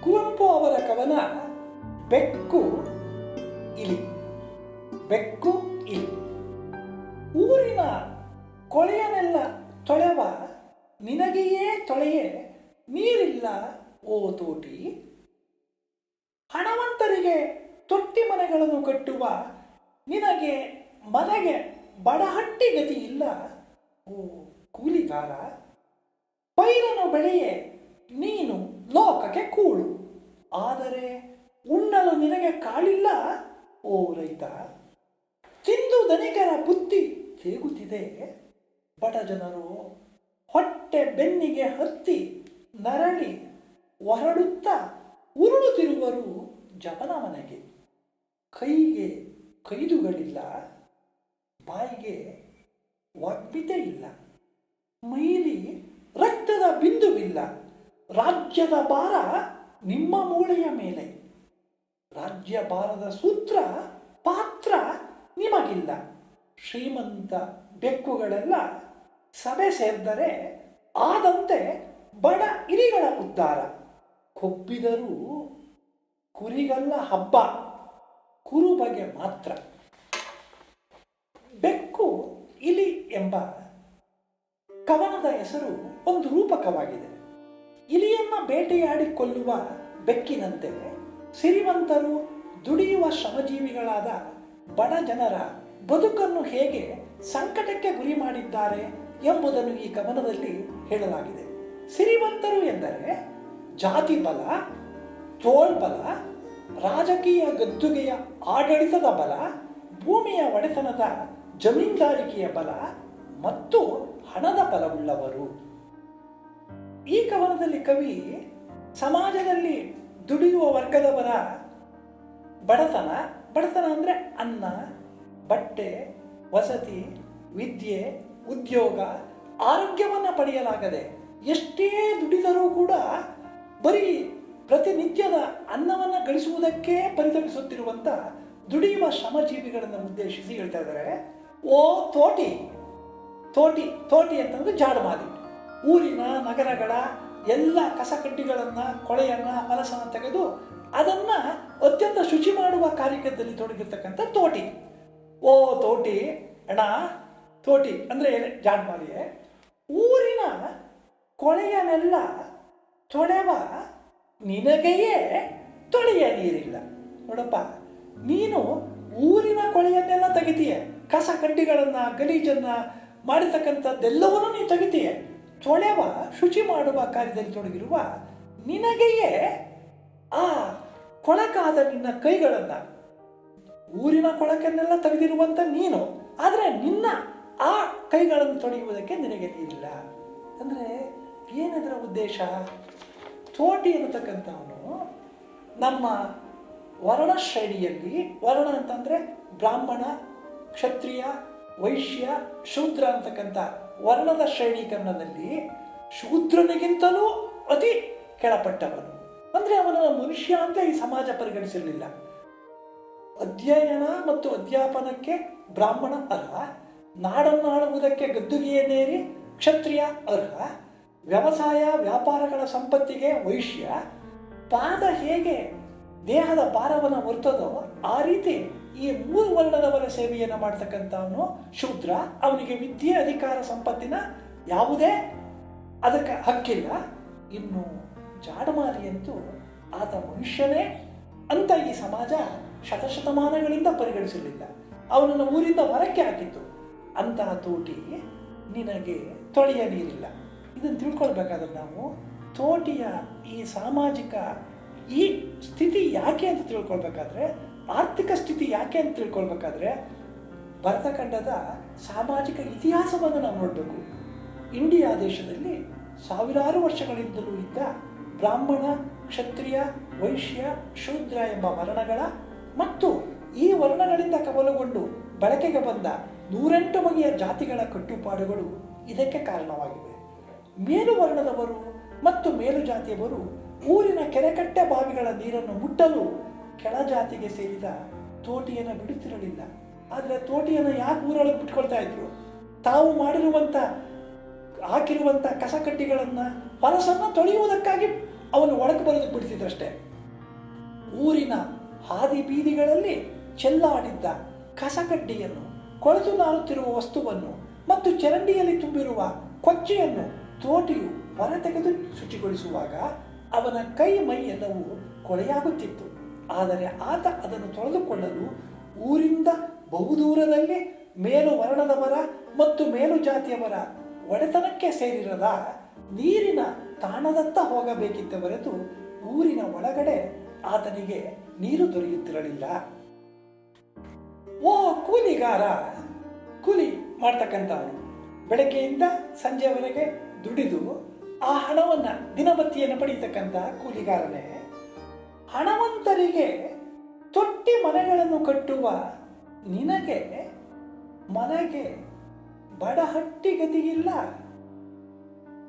ಕುವೆಂಪು ಅವರ ಕವನ ಬೆಕ್ಕು ಇಲಿ. ಬೆಕ್ಕು ಇಲಿ. ಊರಿನ ಕೊಳೆಯನೆಲ್ಲ ತೊಳೆವ ನಿನಗೆಯೇ ತೊಳೆಯೇ ನೀರಿಲ್ಲ ಓ ತೋಟಿ. ಹಣವಂತರಿಗೆ ತೊಟ್ಟಿ ಮನೆಗಳನ್ನು ಕಟ್ಟುವ ನಿನಗೆ ಮನೆಗೆ ಬಡಹಟ್ಟಿ ಗತಿ ಇಲ್ಲ ಓ ಕೂಲಿಗಾರ. ಪೈರನು ಬೆಳೆಯೇ ನೀನು ಲೋಕಕ್ಕೆ ಕೂಳು, ಆದರೆ ಉಣ್ಣಲು ನಿನಗೆ ಕಾಳಿಲ್ಲ ಓ ರೈತ. ತಿಂದು ಧನಿಕರ ಬುದ್ಧಿ ತೇಗುತ್ತಿದೆ, ಬಡ ಜನರು ಹೊಟ್ಟೆ ಬೆನ್ನಿಗೆ ಹತ್ತಿ ನರಳಿ ಹೊರಡುತ್ತಾ ಉರುಳುತ್ತಿರುವರು ಜಪನ ಮನೆಗೆ. ಕೈಗೆ ಕೈದುಗಳಿಲ್ಲ, ಬಾಯಿಗೆ ವಾಗ್ಮಿತೆ ಇಲ್ಲ, ಮೈಲಿ ರಕ್ತದ ಬಿಂದುವಿಲ್ಲ. ರಾಜ್ಯದ ಭಾರ ನಿಮ್ಮ ಮೂಳೆಯ ಮೇಲೆ, ರಾಜ್ಯ ಭಾರದ ಸೂತ್ರ ಪಾತ್ರ ನಿಮಗಿಲ್ಲ. ಶ್ರೀಮಂತ ಬೆಕ್ಕುಗಳೆಲ್ಲ ಸಭೆ ಸೇರಿದರೆ ಆದಂತೆ ಬಡ ಇಲಿಗಳ ಉದ್ಧಾರ. ಕೊಬ್ಬಿದರೂ ಕುರಿಗಲ್ಲ ಹಬ್ಬ, ಕುರುಬಗೆ ಮಾತ್ರ. ಬೆಕ್ಕು ಇಲಿ ಎಂಬ ಕವನದ ಹೆಸರು ಒಂದು ರೂಪಕವಾಗಿದೆ. ಇಲಿಯನ್ನ ಬೇಟೆಯಾಡಿ ಕೊಲ್ಲುವ ಬೆಕ್ಕಿನಂತೆ ಸಿರಿವಂತರು ದುಡಿಯುವ ಶ್ರಮಜೀವಿಗಳಾದ ಬಡ ಜನರ ಬದುಕನ್ನು ಹೇಗೆ ಸಂಕಟಕ್ಕೆ ಗುರಿ ಮಾಡಿದ್ದಾರೆ ಎಂಬುದನ್ನು ಈ ಕವನದಲ್ಲಿ ಹೇಳಲಾಗಿದೆ. ಸಿರಿವಂತರು ಎಂದರೆ ಜಾತಿ ಬಲ, ತೋಳ್ಬಲ, ರಾಜಕೀಯ ಗದ್ದುಗೆಯ ಆಡಳಿತದ ಬಲ, ಭೂಮಿಯ ಒಡೆತನದ ಜಮೀನ್ದಾರಿಕೆಯ ಬಲ ಮತ್ತು ಹಣದ ಬಲವುಳ್ಳವರು. ಈ ಕವನದಲ್ಲಿ ಕವಿ ಸಮಾಜದಲ್ಲಿ ದುಡಿಯುವ ವರ್ಗದವರ ಬಡತನ ಅಂದರೆ ಅನ್ನ, ಬಟ್ಟೆ, ವಸತಿ, ವಿದ್ಯೆ, ಉದ್ಯೋಗ, ಆರೋಗ್ಯವನ್ನು ಪಡೆಯಲಾಗದೆ ಎಷ್ಟೇ ದುಡಿದರೂ ಕೂಡ ಬರೀ ಪ್ರತಿನಿತ್ಯದ ಅನ್ನವನ್ನು ಗಳಿಸುವುದಕ್ಕೆ ಪರಿತಪಿಸುತ್ತಿರುವಂಥ ದುಡಿಯುವ ಶ್ರಮಜೀವಿಗಳನ್ನು ಉದ್ದೇಶಿಸಿ ಹೇಳ್ತಾ ಇದ್ದಾರೆ, ಓ ತೋಟಿ. ತೋಟಿ ಅಂತಂದ್ರೆ ಜಾಡಮಾಲಿ. ಊರಿನ ನಗರಗಳ ಎಲ್ಲ ಕಸಕಡ್ಡಿಗಳನ್ನು, ಕೊಳೆಯನ್ನು, ಹೊಲಸನ್ನು ತೆಗೆದು ಅದನ್ನು ಅತ್ಯಂತ ಶುಚಿ ಮಾಡುವ ಕಾರ್ಯಕ್ರಮದಲ್ಲಿ ತೊಡಗಿರ್ತಕ್ಕಂಥ ತೋಟಿ. ಓ ತೋಟಿ ಅಣ್ಣ, ತೋಟಿ ಅಂದರೆ ಜಾಡಮಾಲಿಯೇ. ಊರಿನ ಕೊಳೆಯನೆಲ್ಲ ತೊಳೆವ ನಿನಗೆಯೇ ತೊಳೆಯ ನೀರಿಲ್ಲ. ನೋಡಪ್ಪ, ನೀನು ಊರಿನ ಕೊಳೆಯನ್ನೆಲ್ಲ ತೆಗಿತೀಯ, ಕಸ ಕಡ್ಡಿಗಳನ್ನು, ಗಲೀಜನ್ನು ಮಾಡಿರ್ತಕ್ಕಂಥದ್ದೆಲ್ಲವನ್ನೂ ನೀನು ತೆಗಿತೀಯ. ತೊಳೆವ, ಶುಚಿ ಮಾಡುವ ಕಾರ್ಯದಲ್ಲಿ ತೊಡಗಿರುವ ನಿನಗೆಯೇ ಆ ಕೊಳಕಾದ ನಿನ್ನ ಕೈಗಳನ್ನು, ಊರಿನ ಕೊಳಕನ್ನೆಲ್ಲ ತೆಗೆದಿರುವಂಥ ನೀನು, ಆದರೆ ನಿನ್ನ ಆ ಕೈಗಳನ್ನು ತೊಳೆಯುವುದಕ್ಕೆ ನಿನಗೆ ನೀರಿಲ್ಲ. ಅಂದರೆ ಏನದರ ಉದ್ದೇಶ? ತೋಟಿ ಅನ್ನತಕ್ಕಂಥವನು ನಮ್ಮ ವರ್ಣ ಶ್ರೇಣಿಯಲ್ಲಿ, ವರ್ಣ ಅಂತಂದರೆ ಬ್ರಾಹ್ಮಣ, ಕ್ಷತ್ರಿಯ, ವೈಶ್ಯ, ಶೂದ್ರ ಅಂತಕ್ಕಂಥ ವರ್ಣದ ಶ್ರೇಣೀಕರಣದಲ್ಲಿ ಶೂದ್ರನಿಗಿಂತಲೂ ಅತಿ ಕೆಳಪಟ್ಟವನು. ಅಂದರೆ ಅವನ ಮನುಷ್ಯ ಅಂತ ಈ ಸಮಾಜ ಪರಿಗಣಿಸಿರಲಿಲ್ಲ. ಅಧ್ಯಯನ ಮತ್ತು ಅಧ್ಯಾಪನಕ್ಕೆ ಬ್ರಾಹ್ಮಣ ಅರ್ಹ, ನಾಡನ್ನಾಳುವುದಕ್ಕೆ ಗದ್ದುಗೆಯನ್ನೇರಿ ಕ್ಷತ್ರಿಯ ಅರ್ಹ, ವ್ಯವಸಾಯ ವ್ಯಾಪಾರಗಳ ಸಂಪತ್ತಿಗೆ ವೈಶ್ಯ. ಪಾದ ಹೇಗೆ ದೇಹದ ಭಾರವನ್ನು ಹೊರ್ತದೋ ಆ ರೀತಿ ಈ ಮೂರು ವರ್ಣದವರ ಸೇವೆಯನ್ನು ಮಾಡ್ತಕ್ಕಂಥವನು ಶೂದ್ರ. ಅವನಿಗೆ ವಿದ್ಯೆ, ಅಧಿಕಾರ, ಸಂಪತ್ತಿನ ಯಾವುದೇ ಅದಕ್ಕೆ ಹಕ್ಕಿಲ್ಲ. ಇನ್ನು ಜಾಡಮಾಲಿಯಂತೂ ಆತ ಮನುಷ್ಯನೇ ಅಂತ ಈ ಸಮಾಜ ಶತಶತಮಾನಗಳಿಂದ ಪರಿಗಣಿಸಲಿಲ್ಲ. ಅವನನ್ನು ಊರಿಂದ ಹೊರಕ್ಕೆ ಹಾಕಿತ್ತು. ಅಂತಹ ತೋಟಿ ನಿನಗೆ ತೊಳೆಯ ನೀರಿಲ್ಲ. ಇದನ್ನು ತಿಳ್ಕೊಳ್ಬೇಕಾದ್ರೆ ನಾವು ತೋಟಿಯ ಈ ಸಾಮಾಜಿಕ ಈ ಸ್ಥಿತಿ ಯಾಕೆ ಅಂತ ತಿಳ್ಕೊಳ್ಬೇಕಾದ್ರೆ, ಆರ್ಥಿಕ ಸ್ಥಿತಿ ಯಾಕೆ ಅಂತ ತಿಳ್ಕೊಳ್ಬೇಕಾದ್ರೆ ಭರತಖಂಡದ ಸಾಮಾಜಿಕ ಇತಿಹಾಸವನ್ನು ನಾವು ನೋಡಬೇಕು. ಇಂಡಿಯಾ ದೇಶದಲ್ಲಿ ಸಾವಿರಾರು ವರ್ಷಗಳಿಂದಲೂ ಇದ್ದ ಬ್ರಾಹ್ಮಣ, ಕ್ಷತ್ರಿಯ, ವೈಶ್ಯ, ಶೂದ್ರ ಎಂಬ ವರ್ಣಗಳ ಮತ್ತು ಈ ವರ್ಣಗಳಿಂದ ಕವಲುಗೊಂಡು ಬಳಕೆಗೆ ಬಂದ 108 ಬಗೆಯ ಜಾತಿಗಳ ಕಟ್ಟುಪಾಡುಗಳು ಇದಕ್ಕೆ ಕಾರಣವಾಗಿವೆ. ಮೇಲುವರ್ಣದವರು ಮತ್ತು ಮೇಲು ಜಾತಿಯವರು ಊರಿನ ಕೆರೆಕಟ್ಟೆ ಬಾವಿಗಳ ನೀರನ್ನು ಮುಟ್ಟಲು ಕೆಳಜಾತಿಗೆ ಸೇರಿದ ತೋಟಿಯನ್ನು ಬಿಡುತ್ತಿರಲಿಲ್ಲ. ಆದರೆ ತೋಟಿಯನ್ನು ಯಾಕೆ ಊರೊಳಗೆ ಬಿಟ್ಕೊಳ್ತಾ ಇದ್ರು? ತಾವು ಹಾಕಿರುವಂಥ ಕಸಕಡ್ಡಿಗಳನ್ನು, ಹೊಲಸನ್ನು ತೊಳೆಯುವುದಕ್ಕಾಗಿ ಅವನು ಒಳಗೆ ಬರೋದಕ್ಕೆ ಬಿಡ್ತಿದ್ರಷ್ಟೇ. ಊರಿನ ಹಾದಿ ಬೀದಿಗಳಲ್ಲಿ ಚೆಲ್ಲಾಡಿದ್ದ ಕಸಕಡ್ಡಿಯನ್ನು, ಕೊಳೆತು ನಾರುತ್ತಿರುವ ವಸ್ತುವನ್ನು ಮತ್ತು ಚರಂಡಿಯಲ್ಲಿ ತುಂಬಿರುವ ಕೊಚ್ಚೆಯನ್ನು ತೋಟಿಯು ಹೊರತೆಗೆದು ಶುಚಿಗೊಳಿಸುವಾಗ ಅವನ ಕೈ ಮೈ ಎಲ್ಲವೂ ಕೊಳೆಯಾಗುತ್ತಿತ್ತು. ಆದರೆ ಆತ ಅದನ್ನು ತೊಳೆದುಕೊಳ್ಳಲು ಊರಿಂದ ಬಹುದೂರದಲ್ಲಿ ಮೇಲು ವರ್ಣದವರ ಮತ್ತು ಮೇಲು ಜಾತಿಯವರ ಒಡೆತನಕ್ಕೆ ಸೇರಿರದ ನೀರಿನ ತಾಣದತ್ತ ಹೋಗಬೇಕಿತ್ತ ಹೊರತು ಊರಿನ ಒಳಗಡೆ ಆತನಿಗೆ ನೀರು ದೊರೆಯುತ್ತಿರಲಿಲ್ಲ. ಓ ಕೂಲಿಗಾರ, ಕೂಲಿ ಮಾಡ್ತಕ್ಕಂಥವನು ಬೆಳಗ್ಗೆಯಿಂದ ಸಂಜೆವರೆಗೆ ದುಡಿದು ಆ ಹಣವನ್ನು ದಿನಬತ್ತಿಯನ್ನು ಪಡೀತಕ್ಕಂಥ ಕೂಲಿಗಾರನೇ. ಹಣವಂತರಿಗೆ ತೊಟ್ಟಿ ಮನೆಗಳನ್ನು ಕಟ್ಟುವ ನಿನಗೆ ಮನೆಗೆ ಬಡಹಟ್ಟಿ ಗತಿಯಿಲ್ಲ.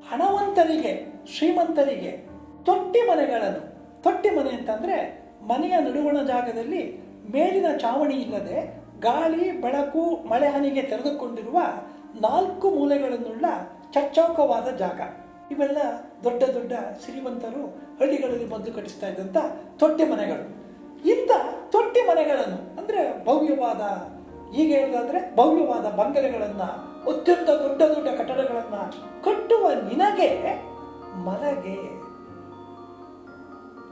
ಹಣವಂತರಿಗೆ, ಶ್ರೀಮಂತರಿಗೆ ತೊಟ್ಟಿ ಮನೆಗಳನ್ನು, ತೊಟ್ಟಿ ಮನೆ ಅಂತಂದರೆ ಮನೆಯ ನಡುವಣ ಜಾಗದಲ್ಲಿ ಮೇಲಿನ ಚಾವಣಿ ಇಲ್ಲದೆ ಗಾಳಿ ಬೆಳಕು ಮಳೆ ಹನಿಗೆ ತೆರೆದುಕೊಂಡಿರುವ 4 ಮೂಲೆಗಳನ್ನುಳ್ಳ ಚಚ್ಚೌಕವಾದ ಜಾಗ. ಇವೆಲ್ಲ ದೊಡ್ಡ ದೊಡ್ಡ ಶ್ರೀಮಂತರು ಹಳ್ಳಿಗಳಲ್ಲಿ ಬಂದು ಕಟ್ಟಿಸ್ತಾ ಇದ್ದಂಥ ತೊಟ್ಟಿ ಮನೆಗಳು. ಇಂಥ ತೊಟ್ಟಿ ಮನೆಗಳನ್ನು ಅಂದರೆ ಭವ್ಯವಾದ, ಈಗ ಹೇಳೋದಾದ್ರೆ ಭವ್ಯವಾದ ಬಂಗಲೆಗಳನ್ನು, ಅತ್ಯಂತ ದೊಡ್ಡ ದೊಡ್ಡ ಕಟ್ಟಡಗಳನ್ನು ಕಟ್ಟುವ ನಿನಗೆ ಮನೆಗೆ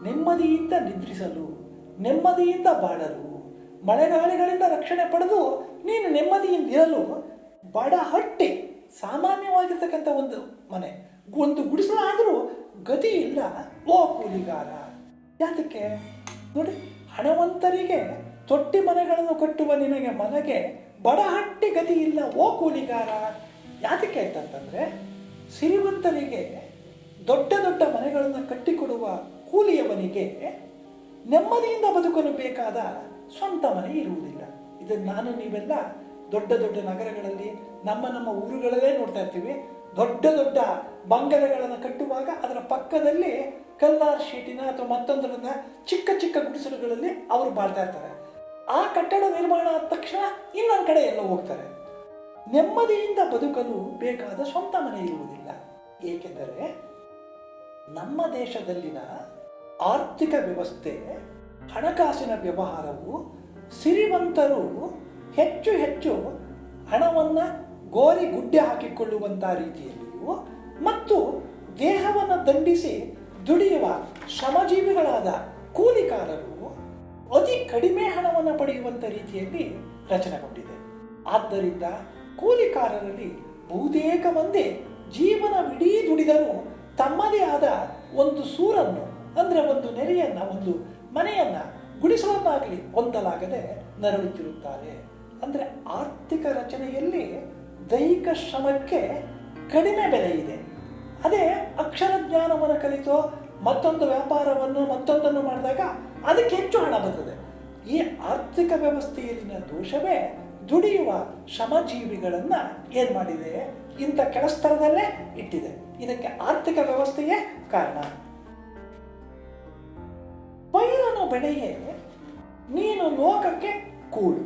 ನೆಮ್ಮದಿಯಿಂದ ನಿದ್ರಿಸಲು, ನೆಮ್ಮದಿಯಿಂದ ಬಾಳಲು, ಮಳೆಗಾಳಿಗಳಿಂದ ರಕ್ಷಣೆ ಪಡೆದು ನೀನು ನೆಮ್ಮದಿಯಿಂದಿರಲು ಬಡಹಟ್ಟಿ, ಸಾಮಾನ್ಯವಾಗಿರ್ತಕ್ಕಂಥ ಒಂದು ಮನೆ, ಒಂದು ಗುಡಿಸಲಾದರೂ ಗತಿ ಇಲ್ಲ. ಓ ಕೂಲಿಗಾರ, ಯಾತಕ್ಕೆ ನೋಡಿ, ಹಣವಂತರಿಗೆ ತೊಟ್ಟಿ ಮನೆಗಳನ್ನು ಕಟ್ಟುವ ನಿನಗೆ ಮನೆಗೆ ಬಡಹಟ್ಟಿ ಗತಿ ಇಲ್ಲ. ಓ ಕೂಲಿಗಾರ, ಯಾತಕ್ಕೆ ಅಂತಂತಂದರೆ ಶ್ರೀಮಂತರಿಗೆ ದೊಡ್ಡ ದೊಡ್ಡ ಮನೆಗಳನ್ನು ಕಟ್ಟಿಕೊಡುವ ಕೂಲಿಯವನಿಗೆ ನೆಮ್ಮದಿಯಿಂದ ಬದುಕಲು ಬೇಕಾದ ಸ್ವಂತ ಮನೆ ಇರುವುದಿಲ್ಲ. ಇದನ್ನು ನಾನು ನೀವೆಲ್ಲ ದೊಡ್ಡ ದೊಡ್ಡ ನಗರಗಳಲ್ಲಿ, ನಮ್ಮ ಊರುಗಳಲ್ಲೇ ನೋಡ್ತಾ ಇರ್ತೀವಿ. ದೊಡ್ಡ ದೊಡ್ಡ ಬಂಗಲೆಗಳನ್ನು ಕಟ್ಟುವಾಗ ಅದರ ಪಕ್ಕದಲ್ಲಿ ಕಲ್ಲಾರ್ ಶೀಟಿನ ಅಥವಾ ಮತ್ತೊಂದರನ್ನ ಚಿಕ್ಕ ಚಿಕ್ಕ ಗುಡಿಸಲುಗಳಲ್ಲಿ ಅವರು ಬಾಳ್ತಾ ಇರ್ತಾರೆ. ಆ ಕಟ್ಟಡ ನಿರ್ಮಾಣ ಆದ ತಕ್ಷಣ ಇನ್ನೊಂದು ಕಡೆ ಎಲ್ಲ ಹೋಗ್ತಾರೆ. ನೆಮ್ಮದಿಯಿಂದ ಬದುಕಲು ಬೇಕಾದ ಸ್ವಂತ ಮನೆ ಇರುವುದಿಲ್ಲ. ಏಕೆಂದರೆ ನಮ್ಮ ದೇಶದಲ್ಲಿನ ಆರ್ಥಿಕ ವ್ಯವಸ್ಥೆ, ಹಣಕಾಸಿನ ವ್ಯವಹಾರವು ಶ್ರೀಮಂತರು ಹೆಚ್ಚು ಹೆಚ್ಚು ಹಣವನ್ನು ಗೋರಿ ಗುಡ್ಡೆ ಹಾಕಿಕೊಳ್ಳುವಂಥ ರೀತಿಯಲ್ಲಿಯೂ ಮತ್ತು ದೇಹವನ್ನು ದಂಡಿಸಿ ದುಡಿಯುವ ಶ್ರಮಜೀವಿಗಳಾದ ಕೂಲಿಕಾರರು ಅತಿ ಕಡಿಮೆ ಹಣವನ್ನು ಪಡೆಯುವಂಥ ರೀತಿಯಲ್ಲಿ ರಚನೆಗೊಂಡಿದೆ. ಆದ್ದರಿಂದ ಕೂಲಿಕಾರರಲ್ಲಿ ಬಹುತೇಕ ಮಂದಿ ಜೀವನವಿಡೀ ದುಡಿದರೂ ತಮ್ಮದೇ ಆದ ಒಂದು ಸೂರನ್ನು, ಅಂದರೆ ಒಂದು ನೆರೆಯನ್ನು, ಒಂದು ಮನೆಯನ್ನು, ಗುಡಿಸಲನ್ನಾಗಲಿ ಹೊಂದಲಾಗದೆ ನರಳುತ್ತಿರುತ್ತಾರೆ. ಅಂದರೆ ಆರ್ಥಿಕ ರಚನೆಯಲ್ಲಿ ದೈಹಿಕ ಶ್ರಮಕ್ಕೆ ಕಡಿಮೆ ಬೆಲೆ ಇದೆ. ಅದೇ ಅಕ್ಷರ ಜ್ಞಾನವನ್ನು ಕಲಿತೋ ಮತ್ತೊಂದು ವ್ಯಾಪಾರವನ್ನು ಮತ್ತೊಂದನ್ನು ಮಾಡಿದಾಗ ಅದಕ್ಕೆ ಹೆಚ್ಚು ಹಣ ಬರ್ತದೆ. ಈ ಆರ್ಥಿಕ ವ್ಯವಸ್ಥೆಯಲ್ಲಿನ ದೋಷವೇ ದುಡಿಯುವ ಶ್ರಮಜೀವಿಗಳನ್ನು ಏನು ಮಾಡಿದೆ, ಇಂಥ ಕೆಳಸ್ತರದಲ್ಲೇ ಇಟ್ಟಿದೆ. ಇದಕ್ಕೆ ಆರ್ಥಿಕ ವ್ಯವಸ್ಥೆಯೇ ಕಾರಣ. ಪೈರನು ಬೆಳೆಯೇ ನೀನು ಲೋಕಕ್ಕೆ ಕೂಳು,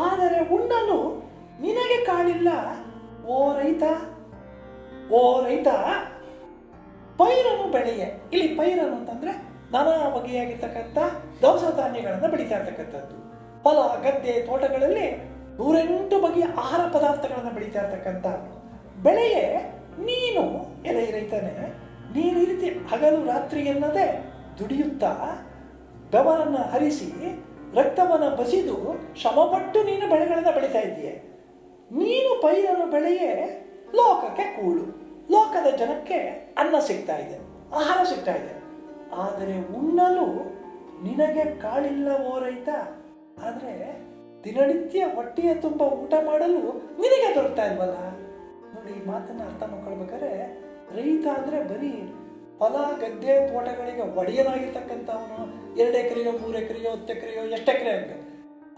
ಆದರೆ ಉಣ್ಣಲು ನಿನಗೆ ಕಾಳಿಲ್ಲ. ಓ ರೈತ, ಓ ರೈತ, ಪೈರನು ಬೆಳೆಯೇ. ಇಲ್ಲಿ ಪೈರನು ಅಂತಂದ್ರೆ ನಾನಾ ಬಗೆಯಾಗಿರ್ತಕ್ಕಂಥ ದವಸ ಧಾನ್ಯಗಳನ್ನು ಬೆಳೀತಾ ಇರ್ತಕ್ಕಂಥದ್ದು. ಹೊಲ, ಗದ್ದೆ, ತೋಟಗಳಲ್ಲಿ 108 ಬಗೆಯ ಆಹಾರ ಪದಾರ್ಥಗಳನ್ನು ಬೆಳೀತಾ ಇರ್ತಕ್ಕಂಥ ಬೆಳೆಯೇ ನೀನು. ಎಲೆ ರೈತನೇ, ನೀನು ಈ ರೀತಿ ಹಗಲು ರಾತ್ರಿ ಎನ್ನದೆ ದುಡಿಯುತ್ತಾ ಬೆವರನ್ನು ಹರಿಸಿ ರಕ್ತವನ್ನು ಬಸಿದು ಶ್ರಮಪಟ್ಟು ನೀನು ಬೆಳೆಗಳನ್ನು ಬೆಳೀತಾ ಇದ್ದೀಯ. ನೀನು ಪೈರನು ಬೆಳೆಯೇ ಲೋಕಕ್ಕೆ ಕೂಳು, ಲೋಕದ ಜನಕ್ಕೆ ಅನ್ನ ಸಿಗ್ತಾ ಇದೆ, ಆಹಾರ ಸಿಗ್ತಾ ಇದೆ. ಆದರೆ ಉಣ್ಣಲು ನಿನಗೆ ಕಾಳಿಲ್ಲ ಓ ರೈತ. ಆದರೆ ದಿನನಿತ್ಯ ಹೊಟ್ಟೆಯ ತುಂಬ ಊಟ ಮಾಡಲು ನಿನಗೆ ದೊರಕ್ತಾ ಇಲ್ವಲ್ಲ. ನೋಡಿ, ಈ ಮಾತನ್ನು ಅರ್ಥ ಮಾಡ್ಕೊಳ್ಬೇಕಾದ್ರೆ ರೈತ ಅಂದರೆ ಬರೀ ಹೊಲ ಗದ್ದೆ ತೋಟಗಳಿಗೆ ಒಡೆಯನಾಗಿರ್ತಕ್ಕಂಥವನು, 2 ಎಕರೆಯೋ 3 ಎಕರೆಯೋ 10 ಎಕರೆಯೋ ಎಷ್ಟು ಎಕರೆ ಹಂಗೆ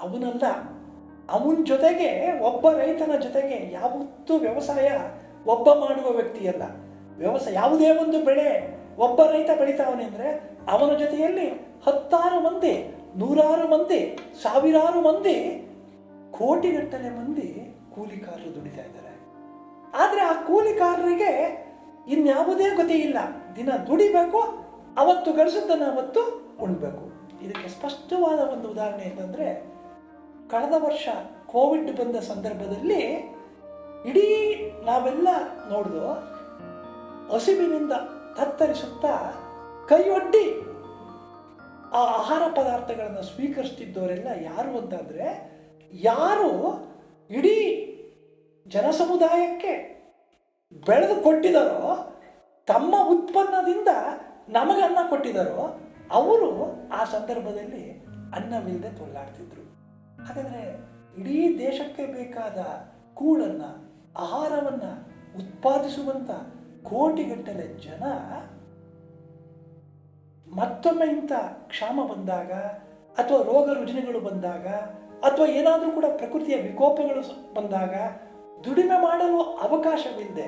ಅವನಲ್ಲ. ಅವನ ಜೊತೆಗೆ ಒಬ್ಬ ರೈತನ ಜೊತೆಗೆ ಯಾವತ್ತೂ ವ್ಯವಸಾಯ ಒಬ್ಬ ಮಾಡುವ ವ್ಯಕ್ತಿಯಲ್ಲ. ವ್ಯವಸಾಯ ಯಾವುದೇ ಒಂದು ಬೆಳೆ ಒಬ್ಬ ರೈತ ಬೆಳೀತಾವನೆ ಅಂದರೆ ಅವನ ಜೊತೆಯಲ್ಲಿ 10 ಮಂದಿ, 100 ಮಂದಿ, 1000 ಮಂದಿ, ಕೋಟಿಗಟ್ಟಲೆ ಮಂದಿ ಕೂಲಿಕಾರರು ದುಡಿತಾ ಇದ್ದಾರೆ. ಆದರೆ ಆ ಕೂಲಿಕಾರರಿಗೆ ಇನ್ಯಾವುದೇ ಗತಿ ಇಲ್ಲ. ದಿನ ದುಡಿಬೇಕು, ಅವತ್ತು ಗಳಿಸಿದ್ದನ್ನು ಅವತ್ತು ಉಣ್ಬೇಕು. ಇದಕ್ಕೆ ಸ್ಪಷ್ಟವಾದ ಒಂದು ಉದಾಹರಣೆ ಅಂತಂದರೆ, ಕಳೆದ ವರ್ಷ ಕೋವಿಡ್ ಬಂದ ಸಂದರ್ಭದಲ್ಲಿ ಇಡೀ ನಾವೆಲ್ಲ ನೋಡಿದು ಹಸಿವಿನಿಂದ ತತ್ತರಿಸುತ್ತಾ ಕೈಯೊಡ್ಡಿ ಆ ಆಹಾರ ಪದಾರ್ಥಗಳನ್ನು ಸ್ವೀಕರಿಸ್ತಿದ್ದವರೆಲ್ಲ ಯಾರು ಅಂತಂದರೆ, ಯಾರು ಇಡೀ ಜನಸಮುದಾಯಕ್ಕೆ ಬೆಳೆದು ಕೊಟ್ಟಿದ್ದಾರೋ, ತಮ್ಮ ಉತ್ಪನ್ನದಿಂದ ನಮಗನ್ನ ಕೊಟ್ಟಿದ್ದಾರೋ, ಅವರು ಆ ಸಂದರ್ಭದಲ್ಲಿ ಅನ್ನವಿಲ್ಲದೆ ತೊಳ್ಳಾಡ್ತಿದ್ರು. ಹಾಗಾದರೆ ಇಡೀ ದೇಶಕ್ಕೆ ಬೇಕಾದ ಕೂಳನ್ನು, ಆಹಾರವನ್ನು ಉತ್ಪಾದಿಸುವಂಥ ಕೋಟಿಗಟ್ಟಲೆ ಜನ ಮತ್ತೊಮ್ಮೆ ಇಂಥ ಕ್ಷಾಮ ಬಂದಾಗ, ಅಥವಾ ರೋಗ ರುಜಿನಗಳು ಬಂದಾಗ, ಅಥವಾ ಏನಾದರೂ ಕೂಡ ಪ್ರಕೃತಿಯ ವಿಕೋಪಗಳು ಬಂದಾಗ ದುಡಿಮೆ ಮಾಡಲು ಅವಕಾಶವಿಲ್ಲದೆ,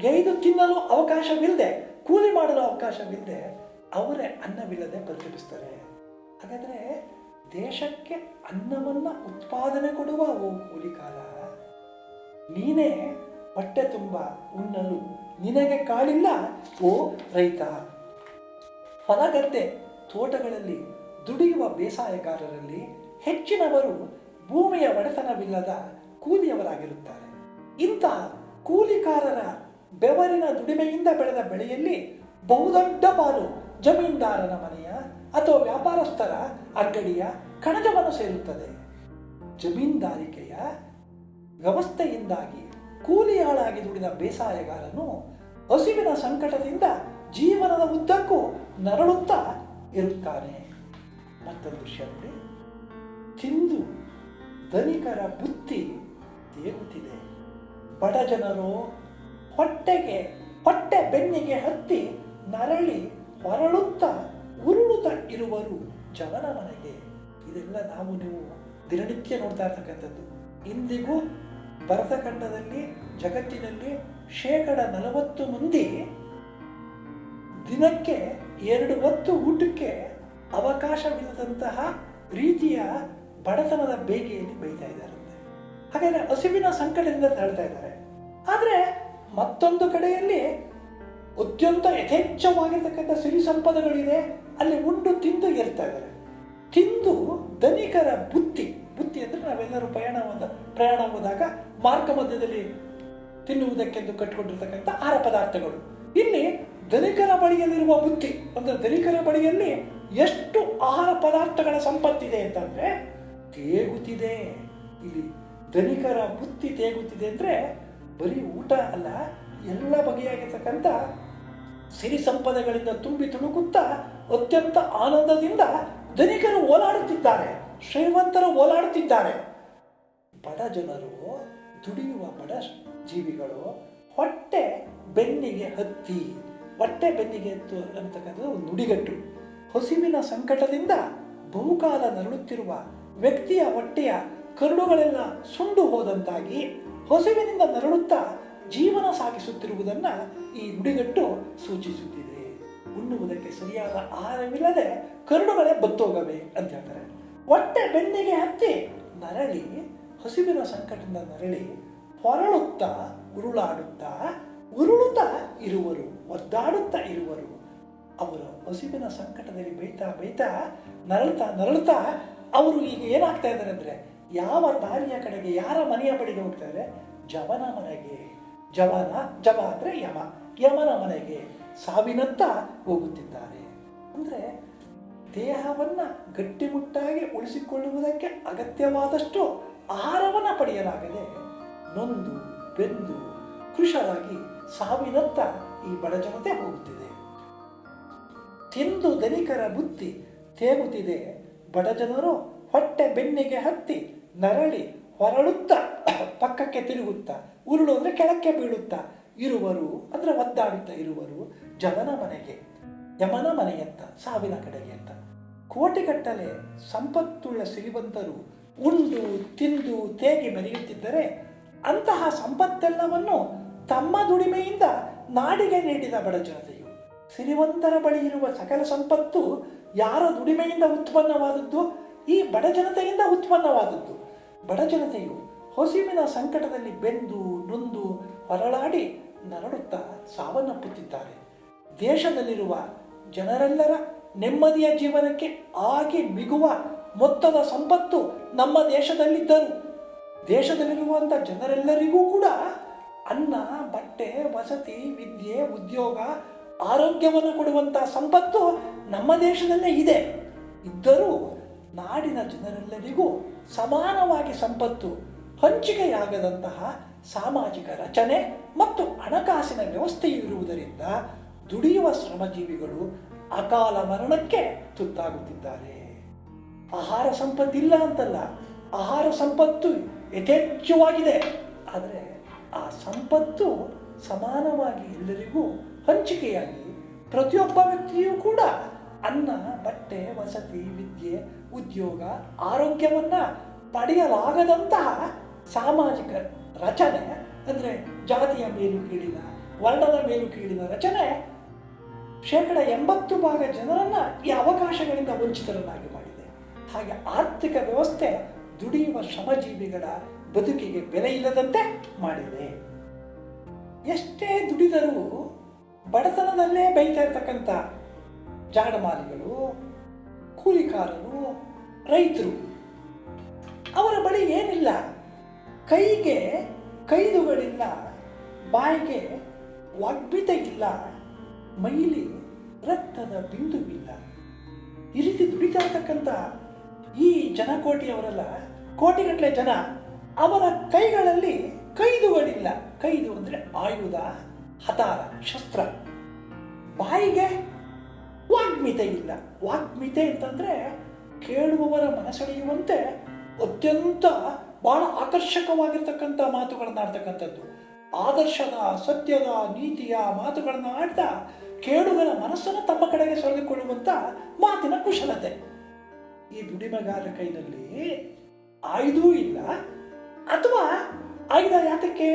ಗೈದು ತಿನ್ನಲು ಅವಕಾಶವಿಲ್ಲದೆ, ಕೂಲಿ ಮಾಡಲು ಅವಕಾಶವಿಲ್ಲದೆ ಅವರೇ ಅನ್ನವಿಲ್ಲದೆ ಪರಿತಪಿಸ್ತಾರೆ. ಹಾಗಾದರೆ ದೇಶಕ್ಕೆ ಅನ್ನವನ್ನು ಉತ್ಪಾದನೆ ಕೊಡುವ ಓ ಕೂಲಿಕಾರ, ನೀನೇ ಹೊಟ್ಟೆ ತುಂಬ ಉಣ್ಣಲು ನಿನಗೆ ಕಾಳಿಲ್ಲ ಓ ರೈತ. ಹೊಲಗದ್ದೆ ತೋಟಗಳಲ್ಲಿ ದುಡಿಯುವ ಬೇಸಾಯಗಾರರಲ್ಲಿ ಹೆಚ್ಚಿನವರು ಭೂಮಿಯ ಒಡೆತನವಿಲ್ಲದ ಕೂಲಿಯವರಾಗಿರುತ್ತಾರೆ. ಇಂತಹ ಕೂಲಿಕಾರರ ಬೆವರಿನ ದುಡಿಮೆಯಿಂದ ಬೆಳೆದ ಬೆಳೆಯಲ್ಲಿ ಬಹುದೊಡ್ಡ ಪಾಲು ಜಮೀನ್ದಾರನ ಮನೆಯ ಅಥವಾ ವ್ಯಾಪಾರಸ್ಥರ ಅಂಗಡಿಯ ಕಣಜವನ್ನು ಸೇರುತ್ತದೆ. ಜಮೀನ್ದಾರಿಕೆಯ ವ್ಯವಸ್ಥೆಯಿಂದಾಗಿ ಕೂಲಿಯಾಳಾಗಿ ದುಡಿದ ಬೇಸಾಯಗಾರನು ಹಸಿವಿನ ಸಂಕಟದಿಂದ ಜೀವನದ ಉದ್ದಕ್ಕೂ ನರಳುತ್ತಾ ಇರುತ್ತಾನೆ. ಮತ್ತೊಂದು ವಿಷಯ ನೋಡಿ, ತಿಂದು ಧನಿಕರ ಬುತ್ತಿ ತೇಗುತ್ತಿದೆ, ಬಡ ಜನರು ಹೊಟ್ಟೆ ಬೆನ್ನಿಗೆ ಹತ್ತಿ ನರಳಿ ಹೊರಳುತ್ತಾ ಉರುಳುತ್ತಾ ಇರುವರು ಜವನ ಮನೆಗೆ. ಇದೆಲ್ಲ ನೀವು ದಿನನಿತ್ಯ ನೋಡ್ತಾ ಇರ್ತಕ್ಕಂಥದ್ದು. ಇಂದಿಗೂ ಭರತಖಂಡದಲ್ಲಿ, ಜಗತ್ತಿನಲ್ಲಿ 40% ಮಂದಿ ದಿನಕ್ಕೆ 2 ಹೊತ್ತು ಊಟಕ್ಕೆ ಅವಕಾಶವಿಲ್ಲದಂತಹ ರೀತಿಯ ಬಡತನದ ಬೇಗೆಯಲ್ಲಿ ಬೈತಾ ಇದ್ದಾರಂತೆ. ಹಾಗಾದರೆ ಹಸಿವಿನ ಸಂಕಟದಿಂದ ತಳ್ತಾ ಇದ್ದಾರೆ. ಆದರೆ ಮತ್ತೊಂದು ಕಡೆಯಲ್ಲಿ ಅತ್ಯಂತ ಯಥೇಚ್ಛವಾಗಿರ್ತಕ್ಕಂಥ ಸಿರಿ ಸಂಪದಗಳಿದೆ, ಅಲ್ಲಿ ಉಂಡು ತಿಂದು ಇರ್ತಾ ಇದ್ದಾರೆ. ತಿಂದು ಧನಿಕರ ಬುತ್ತಿ ಅಂದರೆ ನಾವೆಲ್ಲರೂ ಪ್ರಯಾಣ ಹೋದಾಗ ಮಾರ್ಗ ಮಧ್ಯದಲ್ಲಿ ತಿನ್ನುವುದಕ್ಕೆಂದು ಕಟ್ಟಿಕೊಂಡಿರ್ತಕ್ಕಂಥ ಆಹಾರ ಪದಾರ್ಥಗಳು. ಇಲ್ಲಿ ಧನಿಕರ ಬಳಿಯಲ್ಲಿರುವ ಬುತ್ತಿ ಅಂದರೆ ಧನಿಕರ ಬಳಿಯಲ್ಲಿ ಎಷ್ಟು ಆಹಾರ ಪದಾರ್ಥಗಳ ಸಂಪತ್ತಿದೆ ಅಂತಂದರೆ ತೇಗುತ್ತಿದೆ. ಇಲ್ಲಿ ಧನಿಕರ ಬುತ್ತಿ ತೇಗುತ್ತಿದೆ ಅಂದರೆ ಬರೀ ಊಟ ಅಲ್ಲ, ಎಲ್ಲ ಬಗೆಯಾಗಿರ್ತಕ್ಕಂಥ ಸಿರಿ ಸಂಪದಗಳಿಂದ ತುಂಬಿ ತುಳುಕುತ್ತಾ ಅತ್ಯಂತ ಆನಂದದಿಂದ ಧನಿಕರು ಓಲಾಡುತ್ತಿದ್ದಾರೆ, ಶ್ರೀಮಂತರು ಓಲಾಡುತ್ತಿದ್ದಾರೆ. ಬಡ ಜನರು, ದುಡಿಯುವ ಬಡ ಜೀವಿಗಳು ಹೊಟ್ಟೆ ಬೆನ್ನಿಗೆ ಹತ್ತಿ ಅಂತಕ್ಕಂಥದ್ದು ಒಂದು ನುಡಿಗಟ್ಟು. ಹಸಿವಿನ ಸಂಕಟದಿಂದ ಬಹುಕಾಲ ನರಳುತ್ತಿರುವ ವ್ಯಕ್ತಿಯ ಹೊಟ್ಟೆಯ ಕರುಳುಗಳೆಲ್ಲ ಸುಂಡು ಹೋದಂತಾಗಿ ಹಸಿವಿನಿಂದ ನರಳುತ್ತಾ ಜೀವನ ಸಾಗಿಸುತ್ತಿರುವುದನ್ನು ಈ ನುಡಿಗಟ್ಟು ಸೂಚಿಸುತ್ತಿದೆ. ಉಣ್ಣುವುದಕ್ಕೆ ಸರಿಯಾದ ಆಹಾರವಿಲ್ಲದೆ ಕರುಳುಗಳೇ ಬತ್ತೋಗವೆ ಅಂತ ಹೇಳ್ತಾರೆ. ಹೊಟ್ಟೆ ಬೆನ್ನಿಗೆ ಹತ್ತಿ ನರಳಿ, ಹಸಿವಿನ ಸಂಕಟದಿಂದ ನರಳಿ ಹೊರಳುತ್ತಾ ಉರುಳುತ್ತಾ ಇರುವರು, ಒದ್ದಾಡುತ್ತಾ ಇರುವರು. ಅವರು ಹಸಿವಿನ ಸಂಕಟದಲ್ಲಿ ಬೈತಾ ನರಳುತ್ತಾ ಅವರು ಈಗ ಏನಾಗ್ತಾ ಇದ್ದಾರೆ ಅಂದರೆ, ಯಾವ ದಾರಿಯ ಕಡೆಗೆ, ಯಾರ ಮನೆಯ ಬಳಿಗೆ ಹೋಗ್ತಾ ಇದ್ದಾರೆ? ಜವನ ಮನೆಗೆ. ಜವ ಅಂದರೆ ಯಮನ ಮನೆಗೆ, ಸಾವಿನತ್ತ ಹೋಗುತ್ತಿದ್ದಾರೆ. ಅಂದರೆ ದೇಹವನ್ನು ಗಟ್ಟಿಮುಟ್ಟಾಗಿ ಉಳಿಸಿಕೊಳ್ಳುವುದಕ್ಕೆ ಅಗತ್ಯವಾದಷ್ಟು ಆಹಾರವನ್ನು ಪಡೆಯಲಾಗದೆ ನೊಂದು ಬೆಂದು ಕೃಶರಾಗಿ ಸಾವಿನತ್ತ ಈ ಬಡ ಜನತೆ ಹೋಗುತ್ತಿದೆ. ತಿಂದು ಧನಿಕರ ಬುತ್ತಿ ತೇಗುತ್ತಿದೆ, ಬಡ ಜನರು ಹೊಟ್ಟೆ ಬೆನ್ನಿಗೆ ಹತ್ತಿ ನರಳಿ ಹೊರಳುತ್ತಾ ಪಕ್ಕಕ್ಕೆ ತಿರುಗುತ್ತಾ, ಉರುಳು ಅಂದರೆ ಕೆಳಕ್ಕೆ ಬೀಳುತ್ತಾ ಇರುವರು ಅಂದರೆ ಒದ್ದಾಡುತ್ತಾ ಇರುವರು ಯಮನ ಮನೆಯತ್ತ, ಸಾವಿನ ಕಡೆಗೆ ಅಂತ. ಕೋಟಿಗಟ್ಟಲೆ ಸಂಪತ್ತುಳ್ಳ ಶ್ರೀಮಂತರು ಉಂಡು ತಿಂದು ತೇಗಿ ಮೆರೆಯುತ್ತಿದ್ದರೆ, ಅಂತಹ ಸಂಪತ್ತೆಲ್ಲವನ್ನು ತಮ್ಮ ದುಡಿಮೆಯಿಂದ ನಾಡಿಗೆ ನೀಡಿದ ಬಡ ಜನತೆಯು, ಸಿರಿವಂತರ ಬಳಿ ಇರುವ ಸಕಲ ಸಂಪತ್ತು ಯಾರ ದುಡಿಮೆಯಿಂದ ಉತ್ಪನ್ನವಾದದ್ದು? ಈ ಬಡ ಜನತೆಯಿಂದ ಉತ್ಪನ್ನವಾದದ್ದು. ಬಡ ಜನತೆಯು ಹಸಿವಿನ ಸಂಕಟದಲ್ಲಿ ಬೆಂದು ನೊಂದು ಹೊರಳಾಡಿ ನರಳುತ್ತಾ ಸಾವನ್ನಪ್ಪುತ್ತಿದ್ದಾರೆ. ದೇಶದಲ್ಲಿರುವ ಜನರೆಲ್ಲರ ನೆಮ್ಮದಿಯ ಜೀವನಕ್ಕೆ ಆಗಿ ಮಿಗುವ ಮೊತ್ತದ ಸಂಪತ್ತು ನಮ್ಮ ದೇಶದಲ್ಲಿದ್ದರು. ದೇಶದಲ್ಲಿರುವಂಥ ಜನರೆಲ್ಲರಿಗೂ ಕೂಡ ಅನ್ನ, ಬಟ್ಟೆ, ವಸತಿ, ವಿದ್ಯೆ, ಉದ್ಯೋಗ, ಆರೋಗ್ಯವನ್ನು ಕೊಡುವಂಥ ಸಂಪತ್ತು ನಮ್ಮ ದೇಶದಲ್ಲೇ ಇದೆ. ಇದ್ದರೂ ನಾಡಿನ ಜನರೆಲ್ಲರಿಗೂ ಸಮಾನವಾಗಿ ಸಂಪತ್ತು ಹಂಚಿಕೆಯಾಗದಂತಹ ಸಾಮಾಜಿಕ ರಚನೆ ಮತ್ತು ಹಣಕಾಸಿನ ವ್ಯವಸ್ಥೆಯು ಇರುವುದರಿಂದ ದುಡಿಯುವ ಶ್ರಮಜೀವಿಗಳು ಅಕಾಲ ಮರಣಕ್ಕೆ ತುತ್ತಾಗುತ್ತಿದ್ದಾರೆ. ಆಹಾರ ಸಂಪತ್ತಿಲ್ಲ ಅಂತಲ್ಲ, ಆಹಾರ ಸಂಪತ್ತು ಯಥೇಚ್ಛವಾಗಿದೆ. ಆದರೆ ಆ ಸಂಪತ್ತು ಸಮಾನವಾಗಿ ಎಲ್ಲರಿಗೂ ಹಂಚಿಕೆಯಾಗಿ ಪ್ರತಿಯೊಬ್ಬ ವ್ಯಕ್ತಿಯೂ ಕೂಡ ಅನ್ನ, ಬಟ್ಟೆ, ವಸತಿ, ವಿದ್ಯೆ, ಉದ್ಯೋಗ, ಆರೋಗ್ಯವನ್ನು ಪಡೆಯಲಾಗದಂತಹ ಸಾಮಾಜಿಕ ರಚನೆ, ಅಂದರೆ ಜಾತಿಯ ಮೇಲು ಕೀಳಿನ, ವರ್ಣದ ಮೇಲು ಕೀಳಿನ ರಚನೆ 80% ಜನರನ್ನು ಈ ಅವಕಾಶಗಳಿಂದ ವಂಚಿತರನ್ನಾಗಿ ಮಾಡಿದೆ. ಹಾಗೆ ಆರ್ಥಿಕ ವ್ಯವಸ್ಥೆ ದುಡಿಯುವ ಶ್ರಮಜೀವಿಗಳ ಬದುಕಿಗೆ ಬೆಲೆ ಇಲ್ಲದಂತೆ ಮಾಡಿದೆ. ಎಷ್ಟೇ ದುಡಿದರೂ ಬಡತನದಲ್ಲೇ ಬೈತಾ ಇರ್ತಕ್ಕಂಥ ಜಾಡಮಾಲಿಗಳು, ಕೂಲಿಕಾರರು, ರೈತರು, ಅವರ ಬಳಿ ಏನಿಲ್ಲ. ಕೈಗೆ ಕೈದುಗಳಿಲ್ಲ, ಬಾಯಿಗೆ ವಾಗ್ಮಿತೆ ಇಲ್ಲ, ಮೈಲಿ ರಕ್ತದ ಬಿಂದುವಿಲ್ಲ. ಈ ರೀತಿ ದುಡಿತಾ ಇರ್ತಕ್ಕಂಥ ಈ ಜನಕೋಟಿಯವರೆಲ್ಲ, ಕೋಟಿಗಟ್ಟಲೆ ಜನ, ಅವರ ಕೈಗಳಲ್ಲಿ ಕೈದುಗಳಿಲ್ಲ. ಕೈದು ಅಂದರೆ ಆಯುಧ, ಹತಾರ, ಶಸ್ತ್ರ. ಬಾಯಿಗೆ ವಾಗ್ಮಿತೆ ಇಲ್ಲ. ವಾಗ್ಮಿತೆ ಅಂತಂದರೆ ಕೇಳುವವರ ಮನಸೆಳೆಯುವಂತೆ ಅತ್ಯಂತ ಬಹಳ ಆಕರ್ಷಕವಾಗಿರ್ತಕ್ಕಂಥ ಮಾತುಗಳನ್ನು ಆಡ್ತಕ್ಕಂಥದ್ದು. ಆದರ್ಶದ, ಸತ್ಯದ, ನೀತಿಯ ಮಾತುಗಳನ್ನು ಆಡ್ತಾ ಕೇಳುಗರ ಮನಸ್ಸನ್ನು ತಮ್ಮ ಕಡೆಗೆ ಸೆಳೆದುಕೊಳ್ಳುವಂಥ ಮಾತಿನ ಕುಶಲತೆ. ಈ ದುಡಿಮೆಗಾರರ ಕೈನಲ್ಲಿ ಆಯುಧವೂ ಇಲ್ಲ, ಅಥವಾ ಆಯುಧ ಯಾತಕ್ಕೆ?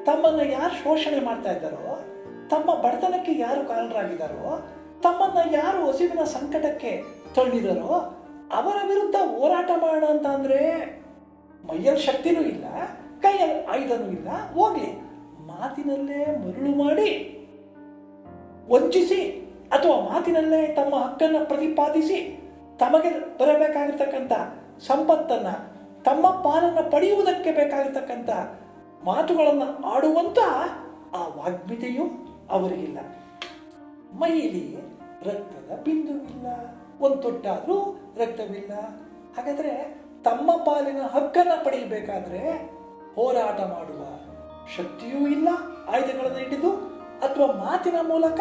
ತಮ್ಮನ್ನು ಯಾರು ಶೋಷಣೆ ಮಾಡ್ತಾ ಇದ್ದಾರೋ, ತಮ್ಮ ಬಡತನಕ್ಕೆ ಯಾರು ಕಾರಣರಾಗಿದ್ದಾರೋ, ತಮ್ಮನ್ನು ಯಾರು ಹಸಿವಿನ ಸಂಕಟಕ್ಕೆ ತಳ್ಳಿದಾರೋ ಅವರ ವಿರುದ್ಧ ಹೋರಾಟ ಮಾಡೋಣ ಅಂತ ಅಂದರೆ ಮೈಯಲ್ಲಿ ಶಕ್ತಿನೂ ಇಲ್ಲ, ಕೈಯಲ್ಲಿ ಆಯುಧನೂ ಇಲ್ಲ. ಹೋಗ್ಲಿ, ಮಾತಿನಲ್ಲೇ ಮರುಳು ಮಾಡಿ ವಂಚಿಸಿ, ಅಥವಾ ಮಾತಿನಲ್ಲೇ ತಮ್ಮ ಹಕ್ಕನ್ನು ಪ್ರತಿಪಾದಿಸಿ ತಮಗೆ ಬರಬೇಕಾಗಿರ್ತಕ್ಕಂಥ ಸಂಪತ್ತನ್ನು, ತಮ್ಮ ಪಾಲನ್ನು ಪಡೆಯುವುದಕ್ಕೆ ಬೇಕಾಗಿರ್ತಕ್ಕಂಥ ಮಾತುಗಳನ್ನು ಆಡುವಂಥ ಆ ವಾಗ್ಮಿತೆಯು ಅವರಿಗಿಲ್ಲ. ಮೈಲಿ ರಕ್ತದ ಬಿಂದುವಿಲ್ಲ, ಒಂದು ತೊಟ್ಟಾದರೂ ರಕ್ತವಿಲ್ಲ. ಹಾಗಾದರೆ ತಮ್ಮ ಪಾಲಿನ ಹಕ್ಕನ್ನು ಪಡೆಯಬೇಕಾದ್ರೆ ಹೋರಾಟ ಮಾಡುವ ಶಕ್ತಿಯೂ ಇಲ್ಲ, ಆಯುಧಗಳನ್ನು ಹಿಡಿದು, ಅಥವಾ ಮಾತಿನ ಮೂಲಕ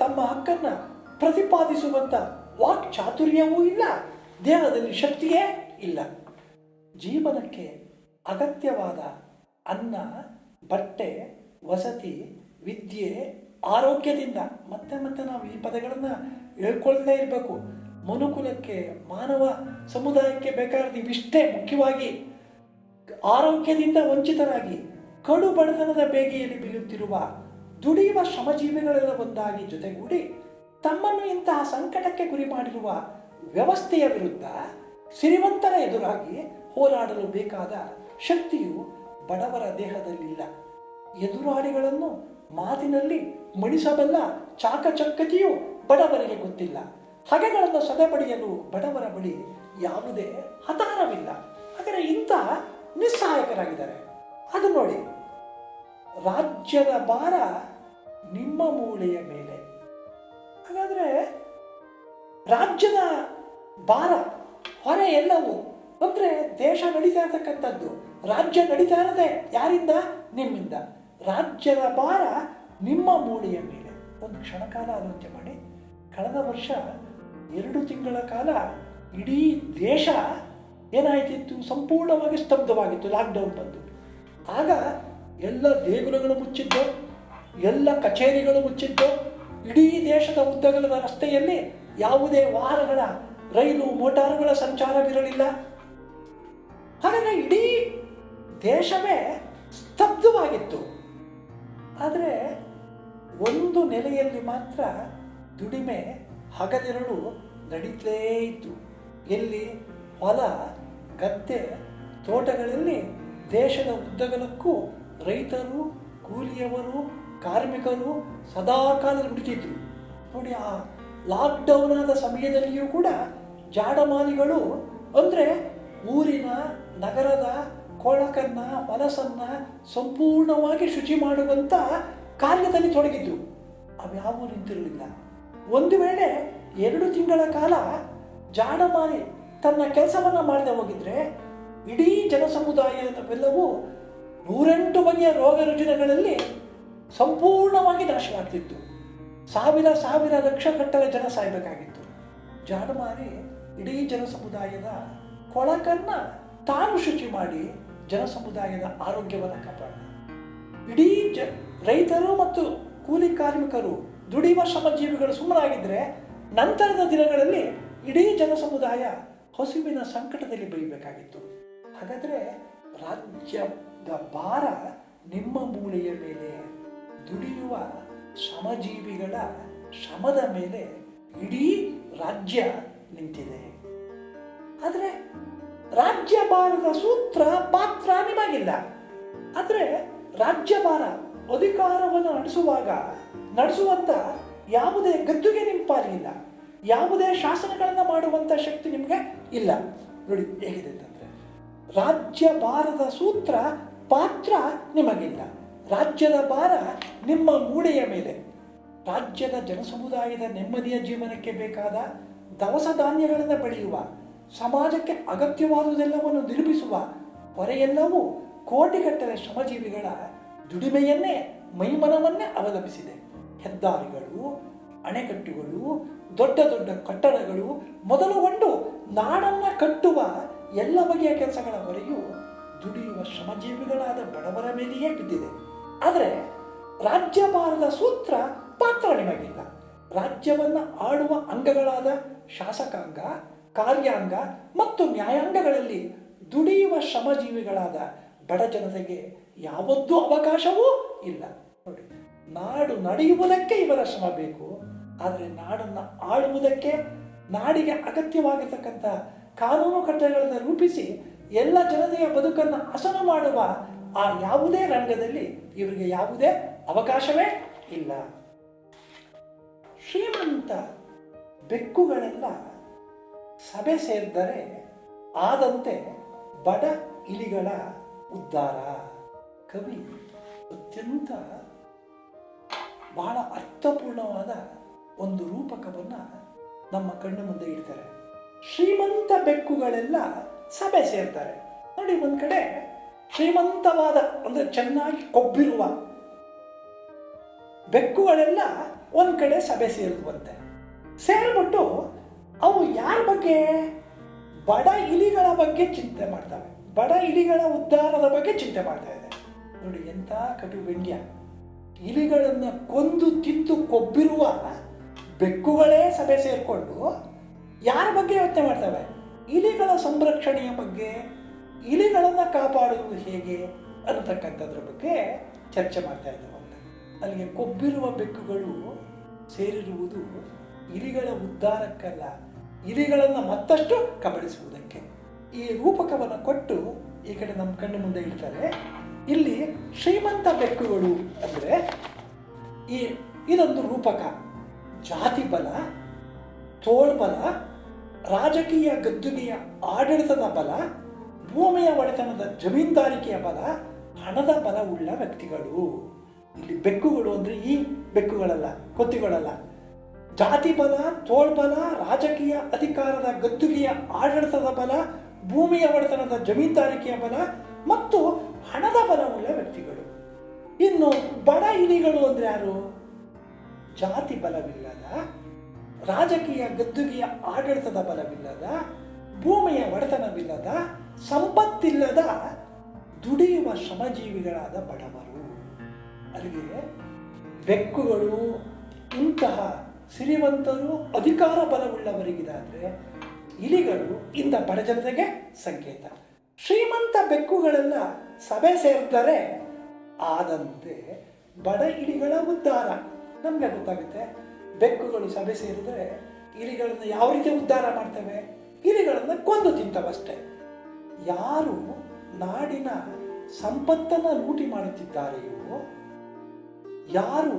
ತಮ್ಮ ಹಕ್ಕನ್ನು ಪ್ರತಿಪಾದಿಸುವಂಥ ವಾಕ್ ಚಾತುರ್ಯವೂ ಇಲ್ಲ, ದೇಹದಲ್ಲಿ ಶಕ್ತಿಯೇ ಇಲ್ಲ. ಜೀವನಕ್ಕೆ ಅಗತ್ಯವಾದ ಅನ್ನ, ಬಟ್ಟೆ, ವಸತಿ, ವಿದ್ಯೆ, ಆರೋಗ್ಯದಿಂದ ಮತ್ತೆ ಮತ್ತೆ ನಾವು ಈ ಪದಗಳನ್ನು ಹೇಳ್ಕೊಳ್ಳೇ ಇರಬೇಕು. ಮನುಕುಲಕ್ಕೆ, ಮಾನವ ಸಮುದಾಯಕ್ಕೆ ಬೇಕಾದ ಇವಿಷ್ಟೇ ಮುಖ್ಯವಾಗಿ. ಆರೋಗ್ಯದಿಂದ ವಂಚಿತರಾಗಿ ಕಡು ಬಡತನದ ಬೇಗೆಯಲ್ಲಿ ಬೀಳುತ್ತಿರುವ ದುಡಿಯುವ ಶ್ರಮಜೀವಿಗಳೆಲ್ಲ ಒಂದಾಗಿ ಜೊತೆಗೂಡಿ ತಮ್ಮನ್ನು ಇಂತಹ ಸಂಕಟಕ್ಕೆ ಗುರಿ ಮಾಡಿರುವ ವ್ಯವಸ್ಥೆಯ ವಿರುದ್ಧ ಸಿರಿವಂತರ ಎದುರಾಗಿ ಹೋರಾಡಲು ಬೇಕಾದ ಶಕ್ತಿಯು ಬಡವರ ದೇಹದಲ್ಲಿಲ್ಲ. ಎದುರಾಳಿಗಳನ್ನು ಮಾತಿನಲ್ಲಿ ಮಣಿಸಬಲ್ಲ ಚಾಕಚಕ್ಯತೆಯು ಬಡವರಿಗೆ ಗೊತ್ತಿಲ್ಲ. ಹಗೆಗಳನ್ನು ಸದೆಬಡಿಯಲು ಬಡವರ ಬಳಿ ಯಾವುದೇ ಹತಾರವಿಲ್ಲ. ಹಾಗಾದರೆ ಇಂಥ ನಿಸ್ಸಹಾಯಕರಾಗಿದ್ದಾರೆ. ಅದು ನೋಡಿ, ರಾಜ್ಯದ ಭಾರ ನಿಮ್ಮ ಮೂಳೆಯ ಮೇಲೆ. ಹಾಗಾದರೆ ರಾಜ್ಯದ ಭಾರ, ಹೊರೆ ಎಲ್ಲವೂ ಅಂದರೆ ದೇಶ ನಡೀತಾ ಇರತಕ್ಕಂಥದ್ದು, ರಾಜ್ಯ ನಡೀತಾ ಇರೋದೇ ಯಾರಿಂದ? ನಿಮ್ಮಿಂದ. ರಾಜ್ಯದ ಭಾರ ನಿಮ್ಮ ಮೂಳೆಯ ಮೇಲೆ. ಒಂದು ಕ್ಷಣಕಾಲ ಆಲೋಚನೆ ಮಾಡಿ. ಕಳೆದ ವರ್ಷ 2 ತಿಂಗಳ ಕಾಲ ಇಡೀ ದೇಶ ಏನಾಯ್ತಿತ್ತು? ಸಂಪೂರ್ಣವಾಗಿ ಸ್ತಬ್ಧವಾಗಿತ್ತು. ಲಾಕ್ಡೌನ್ ಬಂದು ಆಗ ಎಲ್ಲ ದೇಗುಲಗಳು ಮುಚ್ಚಿದ್ದು, ಎಲ್ಲ ಕಚೇರಿಗಳು ಮುಚ್ಚಿದ್ದು, ಇಡೀ ದೇಶದ ಉದ್ದಗಲದ ರಸ್ತೆಯಲ್ಲಿ ಯಾವುದೇ ವಾಹನಗಳ, ರೈಲು, ಮೋಟಾರುಗಳ ಸಂಚಾರವಿರಲಿಲ್ಲ. ಹಾಗಾಗಿ ಇಡೀ ದೇಶವೇ ಸ್ತಬ್ಧವಾಗಿತ್ತು. ಆದರೆ ಒಂದು ನೆಲೆಯಲ್ಲಿ ಮಾತ್ರ ದುಡಿಮೆ ಹಗಲಿರುಳು ನಡೀತಲೇ ಇತ್ತು. ಎಲ್ಲಿ? ಹೊಲ, ಗದ್ದೆ, ತೋಟಗಳಲ್ಲಿ ದೇಶದ ಉದ್ದಗಲಕ್ಕೂ ರೈತರು, ಕೂಲಿಯವರು, ಕಾರ್ಮಿಕರು ಸದಾಕಾಲ ದುಡಿತಿದ್ರು. ನೋಡಿ, ಆ ಲಾಕ್ಡೌನ್ ಆದ ಸಮಯದಲ್ಲಿಯೂ ಕೂಡ ಜಾಡಮಾಲಿಗಳು ಅಂದರೆ ಊರಿನ ನಗರದ ಕೊಳಕನ್ನ ಮನಸ್ಸನ್ನ ಸಂಪೂರ್ಣವಾಗಿ ಶುಚಿ ಮಾಡುವಂಥ ಕಾರ್ಯದಲ್ಲಿ ತೊಡಗಿದ್ರು. ಅವ್ಯಾವೂ ನಿಂತಿರಲಿಲ್ಲ. ಒಂದು ವೇಳೆ 2 ತಿಂಗಳ ಕಾಲ ಜಾಡಮಾಲಿ ತನ್ನ ಕೆಲಸವನ್ನು ಮಾಡದೆ ಹೋಗಿದ್ರೆ ಇಡೀ ಜನಸಮುದಾಯವೆಲ್ಲವೂ 108 ಬಗೆಯ ರೋಗ ರುಜಿನಗಳಲ್ಲಿ ಸಂಪೂರ್ಣವಾಗಿ ನಾಶವಾಗ್ತಿತ್ತು. ಸಾವಿರ ಲಕ್ಷ ಗಟ್ಟಲೆ ಜನ ಸಾಯಬೇಕಾಗಿತ್ತು. ಜಾಡಮಾಲಿ ಇಡೀ ಜನಸಮುದಾಯದ ಕೊಳಕನ್ನ ತಾನು ಶುಚಿ ಮಾಡಿ ಜನಸಮುದಾಯದ ಆರೋಗ್ಯವನ್ನು ಕಾಪಾಡ. ಇಡೀ ರೈತರು ಮತ್ತು ಕೂಲಿ ಕಾರ್ಮಿಕರು ದುಡಿಯುವ ಶ್ರಮಜೀವಿಗಳು ಸುಮ್ಮನಾಗಿದ್ದರೆ ನಂತರದ ದಿನಗಳಲ್ಲಿ ಇಡೀ ಜನಸಮುದಾಯ ಹಸಿವಿನ ಸಂಕಟದಲ್ಲಿ ಬೆಳಿಬೇಕಾಗಿತ್ತು. ಹಾಗಾದರೆ ರಾಜ್ಯದ ಭಾರ ನಿಮ್ಮ ಮೂಳೆಯ ಮೇಲೆ, ದುಡಿಯುವ ಶ್ರಮಜೀವಿಗಳ ಶ್ರಮದ ಮೇಲೆ ಇಡೀ ರಾಜ್ಯ ನಿಂತಿದೆ. ಆದರೆ ರಾಜ್ಯಭಾರದ ಸೂತ್ರ ಪಾತ್ರ ನಿಮಗಿಲ್ಲ. ಆದರೆ ರಾಜ್ಯಭಾರ ಅಧಿಕಾರವನ್ನು ನಡೆಸುವಂತ ಯಾವುದೇ ಗದ್ದುಗೆ ನಿಮ್ಮ ಪಾಲಿಗಿಲ್ಲ, ಯಾವುದೇ ಶಾಸನಗಳನ್ನು ಮಾಡುವಂಥ ಶಕ್ತಿ ನಿಮಗೆ ಇಲ್ಲ. ನೋಡಿ ಹೇಗಿದೆ ಅಂತಂದರೆ, ರಾಜ್ಯಭಾರದ ಸೂತ್ರ ಪಾತ್ರ ನಿಮಗಿಲ್ಲ. ರಾಜ್ಯದ ಭಾರ ನಿಮ್ಮ ಮೂಳೆಯ ಮೇಲೆ. ರಾಜ್ಯದ ಜನಸಮುದಾಯದ ನೆಮ್ಮದಿಯ ಜೀವನಕ್ಕೆ ಬೇಕಾದ ದವಸ ಧಾನ್ಯಗಳನ್ನು ಬೆಳೆಯುವ, ಸಮಾಜಕ್ಕೆ ಅಗತ್ಯವಾದುದೆಲ್ಲವನ್ನು ನಿರ್ಮಿಸುವ ಹೊರೆಯೆಲ್ಲವೂ ಕೋಟಿಗಟ್ಟಲೆ ಶ್ರಮಜೀವಿಗಳ ದುಡಿಮೆಯನ್ನೇ ಮೈಮನವನ್ನೇ ಅವಲಂಬಿಸಿದೆ. ಹೆದ್ದಾರಿಗಳು, ಅಣೆಕಟ್ಟುಗಳು, ದೊಡ್ಡ ದೊಡ್ಡ ಕಟ್ಟಡಗಳು ಮೊದಲುಗೊಂಡು ನಾಡನ್ನು ಕಟ್ಟುವ ಎಲ್ಲ ಬಗೆಯ ಕೆಲಸಗಳ ಹೊರೆಯು ದುಡಿಯುವ ಶ್ರಮಜೀವಿಗಳಾದ ಬಡವರ ಮೇಲೆಯೇ ಬಿದ್ದಿದೆ. ಆದರೆ ರಾಜ್ಯಭಾರದ ಸೂತ್ರ ಪಾತ್ರ ನಿಮಗಿಲ್ಲ. ರಾಜ್ಯವನ್ನು ಆಳುವ ಅಂಗಗಳಾದ ಶಾಸಕಾಂಗ, ಕಾರ್ಯಾಂಗ ಮತ್ತು ನ್ಯಾಯಾಂಗಗಳಲ್ಲಿ ದುಡಿಯುವ ಶ್ರಮಜೀವಿಗಳಾದ ಬಡ ಜನತೆಗೆ ಯಾವತ್ತೂ ಅವಕಾಶವೂ ಇಲ್ಲ. ನೋಡಿ, ನಾಡು ನಡೆಯುವುದಕ್ಕೆ ಇವರ ಶ್ರಮ ಬೇಕು. ಆದರೆ ನಾಡನ್ನು ಆಳುವುದಕ್ಕೆ, ನಾಡಿಗೆ ಅಗತ್ಯವಾಗಿರ್ತಕ್ಕಂಥ ಕಾನೂನು ಕಟ್ಟಳೆಗಳನ್ನು ರೂಪಿಸಿ ಎಲ್ಲ ಜನತೆಯ ಬದುಕನ್ನು ಹಸನು ಮಾಡುವ ಆ ಯಾವುದೇ ರಂಗದಲ್ಲಿ ಇವರಿಗೆ ಯಾವುದೇ ಅವಕಾಶವೇ ಇಲ್ಲ. ಶ್ರೀಮಂತ ಬೆಕ್ಕುಗಳೆಲ್ಲ ಸಭೆ ಸೇರಿದರೆ ಆದಂತೆ ಬಡ ಇಲಿಗಳ ಉದ್ಧಾರ. ಕವಿ ಅತ್ಯಂತ ಬಹಳ ಅರ್ಥಪೂರ್ಣವಾದ ಒಂದು ರೂಪಕವನ್ನು ನಮ್ಮ ಕಣ್ಣು ಮುಂದೆ ಇಡ್ತಾರೆ. ಶ್ರೀಮಂತ ಬೆಕ್ಕುಗಳೆಲ್ಲ ಸಭೆ ಸೇರ್ತಾರೆ. ನೋಡಿ, ಒಂದು ಕಡೆ ಶ್ರೀಮಂತವಾದ ಅಂದರೆ ಚೆನ್ನಾಗಿ ಕೊಬ್ಬಿರುವ ಬೆಕ್ಕುಗಳೆಲ್ಲ ಒಂದು ಕಡೆ ಸಭೆ ಸೇರಿರುವಂತೆ. ಸೇರಿಬಿಟ್ಟು ಅವು ಯಾರ ಬಗ್ಗೆ? ಬಡ ಇಲಿಗಳ ಬಗ್ಗೆ ಚಿಂತೆ ಮಾಡ್ತವೆ. ಬಡ ಇಲಿಗಳ ಉದ್ಧಾರದ ಬಗ್ಗೆ ಚಿಂತೆ ಮಾಡ್ತಾ ಇದೆ. ನೋಡಿ ಎಂಥ ಕಟು ವ್ಯಂಗ್ಯ. ಇಲಿಗಳನ್ನು ಕೊಂದು ತಿಂದು ಕೊಬ್ಬಿರುವ ಬೆಕ್ಕುಗಳೇ ಸಭೆ ಸೇರಿಕೊಂಡು ಯಾರ ಬಗ್ಗೆ ಯೋಚನೆ ಮಾಡ್ತವೆ? ಇಲಿಗಳ ಸಂರಕ್ಷಣೆಯ ಬಗ್ಗೆ, ಇಲಿಗಳನ್ನು ಕಾಪಾಡುವುದು ಹೇಗೆ ಅನ್ನತಕ್ಕಂಥದ್ರ ಬಗ್ಗೆ ಚರ್ಚೆ ಮಾಡ್ತಾ ಇದ್ದವು. ಅಲ್ಲಿಗೆ ಕೊಬ್ಬಿರುವ ಬೆಕ್ಕುಗಳು ಸೇರಿರುವುದು ಇಲಿಗಳ ಉದ್ಧಾರಕ್ಕಲ್ಲ, ಇಲಿಗಳನ್ನು ಮತ್ತಷ್ಟು ಕಬಳಿಸುವುದಕ್ಕೆ. ಈ ರೂಪಕವನ್ನು ಕೊಟ್ಟು ಈ ಕಡೆ ನಮ್ಮ ಕಣ್ಣು ಮುಂದೆ ಇಡ್ತಾರೆ. ಇಲ್ಲಿ ಶ್ರೀಮಂತ ಬೆಕ್ಕುಗಳು ಅಂದರೆ ಇದೊಂದು ರೂಪಕ. ಜಾತಿ ಬಲ, ತೋಳ್ಬಲ, ರಾಜಕೀಯ ಗದ್ದುಗೆಯ ಆಡಳಿತದ ಬಲ, ಭೂಮಿಯ ಒಡೆತನದ ಜಮೀನ್ದಾರಿಕೆಯ ಬಲ, ಹಣದ ಬಲ ಉಳ್ಳ ವ್ಯಕ್ತಿಗಳು. ಇಲ್ಲಿ ಬೆಕ್ಕುಗಳು ಅಂದರೆ ಈ ಬೆಕ್ಕುಗಳಲ್ಲ, ಕೊತ್ತಿಗಳಲ್ಲ. ಜಾತಿ ಬಲ, ತೋಳ್ಬಲ, ರಾಜಕೀಯ ಅಧಿಕಾರದ ಗದ್ದುಗೆಯ ಆಡಳಿತದ ಬಲ, ಭೂಮಿಯ ಒಡೆತನದ ಜಮೀನ್ದಾರಿಕೆಯ ಬಲ ಮತ್ತು ಹಣದ ಬಲವುಳ್ಳ ವ್ಯಕ್ತಿಗಳು. ಇನ್ನು ಬಡ ಇಲಿಗಳು ಅಂದರೆ ಯಾರು? ಜಾತಿ ಬಲವಿಲ್ಲದ, ರಾಜಕೀಯ ಗದ್ದುಗೆಯ ಆಡಳಿತದ ಬಲವಿಲ್ಲದ, ಭೂಮಿಯ ಒಡೆತನವಿಲ್ಲದ, ಸಂಪತ್ತಿಲ್ಲದ, ದುಡಿಯುವ ಶ್ರಮಜೀವಿಗಳಾದ ಬಡವರು. ಅಲ್ಲಿಗೆ ಬೆಕ್ಕುಗಳು ಇಂತಹ ಸಿರಿವಂತರು, ಅಧಿಕಾರ ಬಲವುಳ್ಳವರಿಗಿದಾದರೆ ಇಲಿಗಳು ಇಂಥ ಬಡ ಜನತೆಗೆ ಸಂಕೇತ. ಶ್ರೀಮಂತ ಬೆಕ್ಕುಗಳೆಲ್ಲ ಸಭೆ ಸೇರಿದರೆ ಆದಂತೆ ಬಡ ಇಲಿಗಳ ಉದ್ಧಾರ. ನಮಗೆ ಗೊತ್ತಾಗುತ್ತೆ, ಬೆಕ್ಕುಗಳು ಸಭೆ ಸೇರಿದರೆ ಇಲಿಗಳನ್ನು ಯಾವ ರೀತಿ ಉದ್ಧಾರ ಮಾಡ್ತವೆ? ಇಲಿಗಳನ್ನು ಕೊಂದು ತಿಂತವಷ್ಟೇ. ಯಾರು ನಾಡಿನ ಸಂಪತ್ತನ್ನು ಲೂಟಿ ಮಾಡುತ್ತಿದ್ದಾರೆಯೋ, ಯಾರು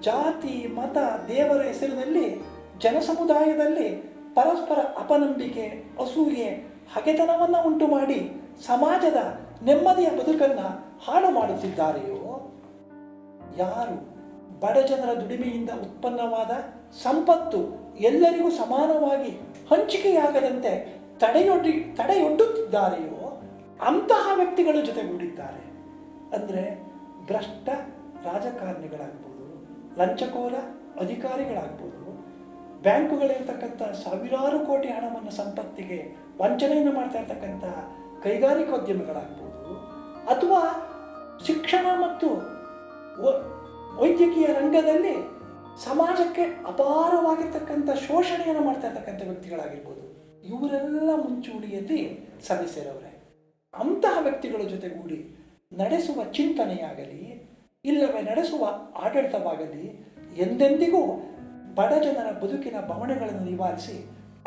ಜಾತಿ ಮತ ದೇವರ ಹೆಸರಿನಲ್ಲಿ ಜನಸಮುದಾಯದಲ್ಲಿ ಪರಸ್ಪರ ಅಪನಂಬಿಕೆ ಅಸೂಯೆ ಹಗೆತನವನ್ನು ಉಂಟು ಮಾಡಿ ಸಮಾಜದ ನೆಮ್ಮದಿಯ ಬದುಕನ್ನು ಹಾಳು ಮಾಡುತ್ತಿದ್ದಾರೆಯೋ, ಯಾರು ಬಡಜನರ ದುಡಿಮೆಯಿಂದ ಉತ್ಪನ್ನವಾದ ಸಂಪತ್ತು ಎಲ್ಲರಿಗೂ ಸಮಾನವಾಗಿ ಹಂಚಿಕೆಯಾಗದಂತೆ ತಡೆಯೊಡ್ಡುತ್ತಿದ್ದಾರೆಯೋ ಅಂತಹ ವ್ಯಕ್ತಿಗಳ ಜೊತೆಗೂಡಿದ್ದಾರೆ. ಅಂದರೆ ಭ್ರಷ್ಟ ರಾಜಕಾರಣಿಗಳಾಗ್ಬೋದು, ಲಂಚಕೋರ ಅಧಿಕಾರಿಗಳಾಗ್ಬೋದು, ಬ್ಯಾಂಕುಗಳಿರ್ತಕ್ಕಂಥ ಸಾವಿರಾರು ಕೋಟಿ ಹಣವನ್ನು ಸಂಪತ್ತಿಗೆ ವಂಚನೆಯನ್ನು ಮಾಡ್ತಾ ಇರ್ತಕ್ಕಂಥ ಕೈಗಾರಿಕೋದ್ಯಮಿಗಳಾಗ್ಬೋದು, ಅಥವಾ ಶಿಕ್ಷಣ ಮತ್ತು ವೈದ್ಯಕೀಯ ರಂಗದಲ್ಲಿ ಸಮಾಜಕ್ಕೆ ಅಪಾರವಾಗಿರ್ತಕ್ಕಂಥ ಶೋಷಣೆಯನ್ನು ಮಾಡ್ತಾ ಇರ್ತಕ್ಕಂಥ ವ್ಯಕ್ತಿಗಳಾಗಿರ್ಬೋದು. ಇವರೆಲ್ಲ ಮುಂಚೂಣಿಯಲ್ಲಿ ಸಭೆ ಸೇರವ್ರೆ. ಅಂತಹ ವ್ಯಕ್ತಿಗಳ ಜೊತೆಗೂಡಿ ನಡೆಸುವ ಚಿಂತನೆಯಾಗಲಿ ಇಲ್ಲವೇ ನಡೆಸುವ ಆಡಳಿತವಾಗಲಿ ಎಂದೆಂದಿಗೂ ಬಡ ಜನರ ಬದುಕಿನ ಬವಣೆಗಳನ್ನು ನಿವಾರಿಸಿ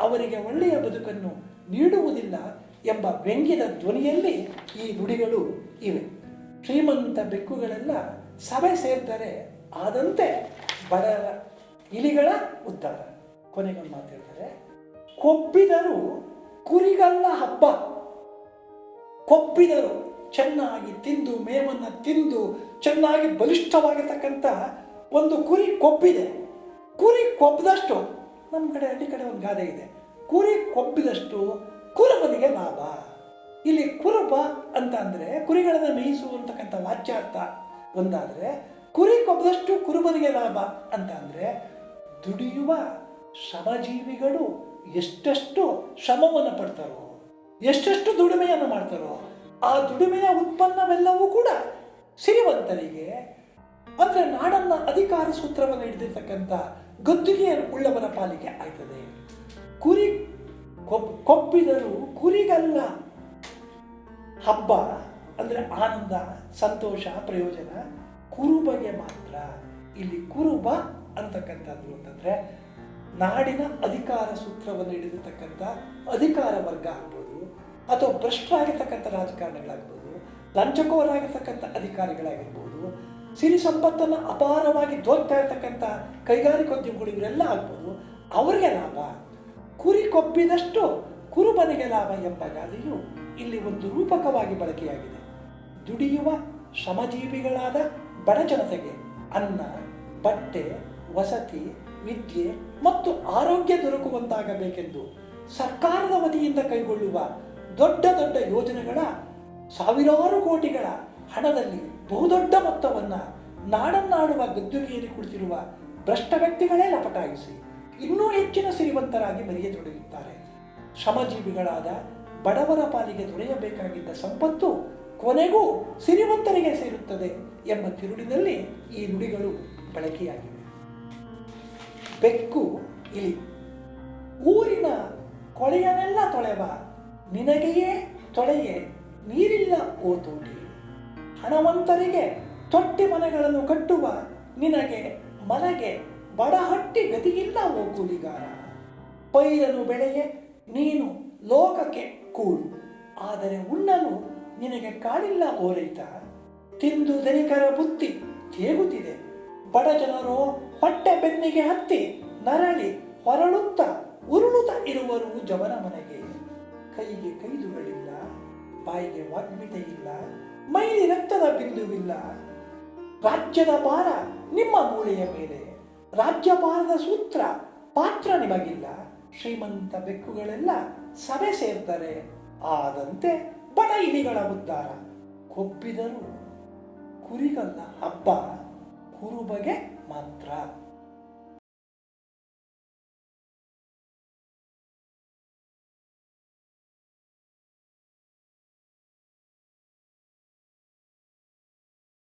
ಅವರಿಗೆ ಒಳ್ಳೆಯ ಬದುಕನ್ನು ನೀಡುವುದಿಲ್ಲ ಎಂಬ ವ್ಯಂಗ್ಯದ ಧ್ವನಿಯಲ್ಲಿ ಈ ನುಡಿಗಳು ಇವೆ. ಶ್ರೀಮಂತ ಬೆಕ್ಕುಗಳೆಲ್ಲ ಸಭೆ ಸೇರ್ತಾರೆ, ಆದಂತೆ ಬಡವರ ಇಲಿಗಳ ಉದ್ಧಾರ. ಕೊನೆಗೊಂದು ಮಾತಾಡ್ತಾರೆ, ಕೊಬ್ಬಿದರು ಕುರಿಗಲ್ಲ ಹಬ್ಬ. ಕೊಬ್ಬಿದರು ಚೆನ್ನಾಗಿ ತಿಂದು ಮೇವನ್ನು ತಿಂದು ಚೆನ್ನಾಗಿ ಬಲಿಷ್ಠವಾಗಿರ್ತಕ್ಕಂಥ ಒಂದು ಕುರಿ ಕೊಬ್ಬಿದೆ. ಕುರಿ ಕೊಬ್ಬಿದಷ್ಟು, ನಮ್ಮ ಕಡೆ ಹಳ್ಳಿ ಕಡೆ ಒಂದು ಗಾದೆ ಇದೆ, ಕುರಿ ಕೊಬ್ಬಿದಷ್ಟು ಕುರುಬನಿಗೆ ಲಾಭ. ಇಲ್ಲಿ ಕುರುಬ ಅಂತ ಅಂದರೆ ಕುರಿಗಳನ್ನು ಮೇಯಿಸುವಂತಕ್ಕಂಥ ವಾಚ್ಯಾರ್ಥ ಒಂದಾದರೆ, ಕುರಿ ಕೊಬ್ಬಿದಷ್ಟು ಕುರುಬನಿಗೆ ಲಾಭ ಅಂತ ಅಂದರೆ ದುಡಿಯುವ ಶ್ರಮಜೀವಿಗಳು ಎಷ್ಟೆಷ್ಟು ಶ್ರಮವನ್ನು ಪಡ್ತಾರೋ, ಎಷ್ಟೆಷ್ಟು ದುಡಿಮೆಯನ್ನು ಮಾಡ್ತಾರೋ ಆ ದುಡಿಮೆಯ ಉತ್ಪನ್ನವೆಲ್ಲವೂ ಕೂಡ ಸಿರಿವಂತರಿಗೆ, ಅಂದರೆ ನಾಡನ್ನ ಅಧಿಕಾರ ಸೂತ್ರವನ್ನು ಹಿಡಿದಿರ್ತಕ್ಕಂಥ ಗದ್ದುಗೆಯ ಉಳ್ಳವರ ಪಾಲಿಗೆ ಆಯ್ತದೆ. ಕುರಿ ಕೊಬ್ಬಿದರು ಕುರಿಗಲ್ಲ ಹಬ್ಬ ಅಂದರೆ ಆನಂದ, ಸಂತೋಷ, ಪ್ರಯೋಜನ ಕುರುಬಗೆ ಮಾತ್ರ. ಇಲ್ಲಿ ಕುರುಬ ಅಂತಕ್ಕಂಥದ್ದು ಅಂತಂದರೆ ನಾಡಿನ ಅಧಿಕಾರ ಸೂತ್ರವನ್ನು ಹಿಡಿದಿರ್ತಕ್ಕಂಥ ಅಧಿಕಾರ ವರ್ಗ ಆಗ್ಬೋದು, ಅಥವಾ ಭ್ರಷ್ಟರಾಗಿರ್ತಕ್ಕಂಥ ರಾಜಕಾರಣಿಗಳಾಗ್ಬೋದು, ಲಂಚಕೋರಾಗಿರ್ತಕ್ಕಂಥ ಅಧಿಕಾರಿಗಳಾಗಿರ್ಬೋದು, ಸಿರಿ ಸಂಪತ್ತನ್ನು ಅಪಾರವಾಗಿ ದೋಗ್ತಾ ಇರ್ತಕ್ಕಂಥ ಕೈಗಾರಿಕೋದ್ಯಮಿಗಳು ಇವರೆಲ್ಲ ಆಗ್ಬೋದು, ಅವರಿಗೆ ಲಾಭ. ಕುರಿ ಕೊಬ್ಬಿದಷ್ಟು ಕುರುಬನಿಗೆ ಲಾಭ ಎಂಬ ಗಾದೆಯು ಇಲ್ಲಿ ಒಂದು ರೂಪಕವಾಗಿ ಬಳಕೆಯಾಗಿದೆ. ದುಡಿಯುವ ಶ್ರಮಜೀವಿಗಳಾದ ಬಡ ಜನತೆಗೆ ಅನ್ನ, ಬಟ್ಟೆ, ವಸತಿ, ವಿದ್ಯೆ ಮತ್ತು ಆರೋಗ್ಯ ದೊರಕುವಂತಾಗಬೇಕೆಂದು ಸರ್ಕಾರದ ವತಿಯಿಂದ ಕೈಗೊಳ್ಳುವ ದೊಡ್ಡ ದೊಡ್ಡ ಯೋಜನೆಗಳ ಸಾವಿರಾರು ಕೋಟಿಗಳ ಹಣದಲ್ಲಿ ಬಹುದೊಡ್ಡ ಮೊತ್ತವನ್ನು ನಾಡನ್ನಾಡುವ ಗದ್ದುಗೆಯಲ್ಲಿ ಕುಳಿತಿರುವ ಭ್ರಷ್ಟ ವ್ಯಕ್ತಿಗಳೇ ಲಪಟಾಯಿಸಿ ಇನ್ನೂ ಹೆಚ್ಚಿನ ಸಿರಿವಂತರಾಗಿ ಮೆರೆಯತೊಡಗುತ್ತಾರೆ. ಶ್ರಮಜೀವಿಗಳಾದ ಬಡವರ ಪಾಲಿಗೆ ದೊರೆಯಬೇಕಾಗಿದ್ದ ಸಂಪತ್ತು ಕೊನೆಗೂ ಸಿರಿವಂತರಿಗೆ ಸೇರುತ್ತದೆ ಎಂಬ ತಿರುಳಿನಲ್ಲಿ ಈ ನುಡಿಗಳು ಬಳಕೆಯಾಗಿವೆ. ಬೆಕ್ಕು ಇಲಿ ಊರಿನ ಕೊಳೆಯನೆಲ್ಲ ತೊಳೆವ, ನಿನಗೆಯೇ ತೊಳೆಯೇ ನೀರಿಲ್ಲ ಓ ತೋಟಿ. ಹಣವಂತರಿಗೆ ತೊಟ್ಟಿ ಮನೆಗಳನ್ನು ಕಟ್ಟುವ, ನಿನಗೆ ಮನೆಗೆ ಬಡಹಟ್ಟಿ ಗತಿಯಿಲ್ಲ ಓ ಕೂಲಿಗಾರ. ಪೈರನು ಬೆಳೆಯೇ ನೀನು ಲೋಕಕ್ಕೆ ಕೂಡು, ಆದರೆ ಉಣ್ಣಲು ನಿನಗೆ ಕಾಡಿಲ್ಲ ಓ ರೈತ. ತಿಂದು ಧನಿಕರ ಬುತ್ತಿ ತೇಗುತ್ತಿದೆ, ಬಡ ಜನರು ಹೊಟ್ಟೆ ಬೆನ್ನಿಗೆ ಹತ್ತಿ ನರಳಿ ಹೊರಳುತ್ತಾ ಉರುಳುತ್ತಾ ಇರುವರು ಜವನ ಮನೆಗೆ. ಕೈಗೆ ಕೈದುಗಳಿಲ್ಲ, ಬಾಯಿಗೆ ವಾಗ್ಮಿತೆ ಇಲ್ಲ, ಮೈಲಿ ರಕ್ತದ ಬಿಂದುವಿಲ್ಲ. ರಾಜ್ಯದ ಭಾರ ನಿಮ್ಮ ಮೂಳೆಯ ಮೇಲೆ, ರಾಜ್ಯಭಾರದ ಸೂತ್ರ ಪಾತ್ರ ನಿಮಗಿಲ್ಲ. ಶ್ರೀಮಂತ ಬೆಕ್ಕುಗಳೆಲ್ಲ ಸಭೆ ಸೇರ್ತಾರೆ, ಆದಂತೆ ಬಡ ಇಲಿಗಳ ಉದ್ಧಾರ. ಕೊಬ್ಬಿದರು ಕುರಿಗಲ್ಲ ಹಬ್ಬ, ಕುರುಬಗೆ ಮಾತ್ರ.